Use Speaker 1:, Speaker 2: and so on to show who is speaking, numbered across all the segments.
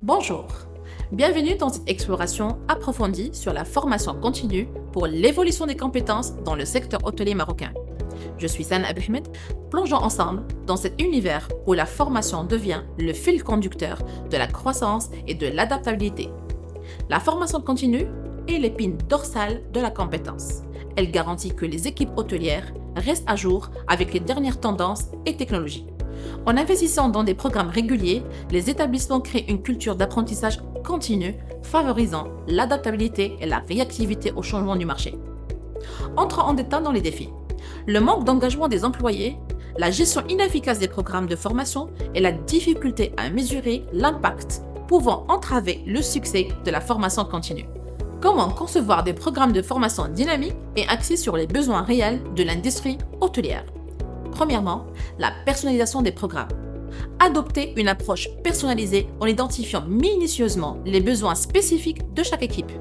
Speaker 1: Bonjour, bienvenue dans cette exploration approfondie sur la formation continue pour l'évolution des compétences dans le secteur hôtelier marocain. Je suis Sana Abdelhamid, plongeons ensemble dans cet univers où la formation devient le fil conducteur de la croissance et de l'adaptabilité. La formation continue est l'épine dorsale de la compétence. Elle garantit que les équipes hôtelières restent à jour avec les dernières tendances et technologies. En investissant dans des programmes réguliers, les établissements créent une culture d'apprentissage continu, favorisant l'adaptabilité et la réactivité aux changements du marché. Entrons en détail dans les défis. Le manque d'engagement des employés, la gestion inefficace des programmes de formation et la difficulté à mesurer l'impact pouvant entraver le succès de la formation continue. Comment concevoir des programmes de formation dynamiques et axés sur les besoins réels de l'industrie hôtelière? Premièrement, la personnalisation des programmes. Adopter une approche personnalisée en identifiant minutieusement les besoins spécifiques de chaque équipe.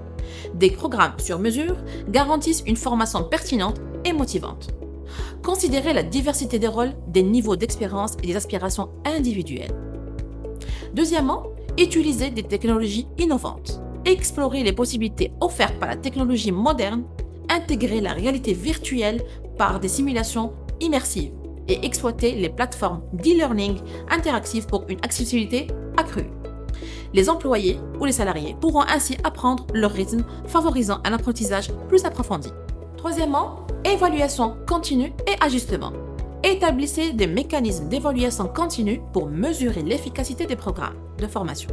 Speaker 1: Des programmes sur mesure garantissent une formation pertinente et motivante. Considérer la diversité des rôles, des niveaux d'expérience et des aspirations individuelles. Deuxièmement, utiliser des technologies innovantes. Explorer les possibilités offertes par la technologie moderne, intégrer la réalité virtuelle par des simulations immersives et exploiter les plateformes d'e-learning interactives pour une accessibilité accrue. Les employés ou les salariés pourront ainsi apprendre leur rythme, favorisant un apprentissage plus approfondi. Troisièmement, évaluation continue et ajustement. Établissez des mécanismes d'évaluation continue pour mesurer l'efficacité des programmes de formation.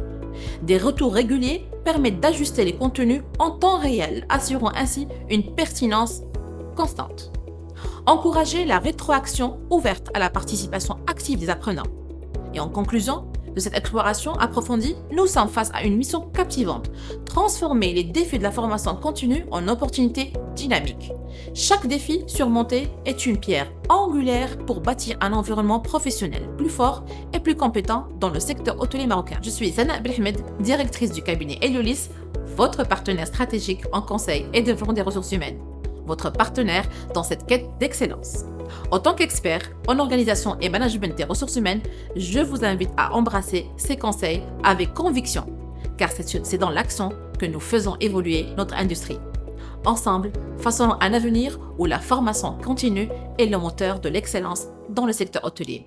Speaker 1: Des retours réguliers permettent d'ajuster les contenus en temps réel, assurant ainsi une pertinence constante. Encourager la rétroaction ouverte à la participation active des apprenants. Et en conclusion de cette exploration approfondie, nous sommes face à une mission captivante, transformer les défis de la formation continue en opportunités dynamiques. Chaque défi surmonté est une pierre angulaire pour bâtir un environnement professionnel plus fort et plus compétent dans le secteur hôtelier marocain. Je suis Sana Abdelhamid, directrice du cabinet Heliolis, votre partenaire stratégique en conseil et développement des ressources humaines. Votre partenaire dans cette quête d'excellence. En tant qu'expert en organisation et management des ressources humaines, je vous invite à embrasser ces conseils avec conviction, car c'est dans l'action que nous faisons évoluer notre industrie. Ensemble, façonnons un avenir où la formation continue est le moteur de l'excellence dans le secteur hôtelier.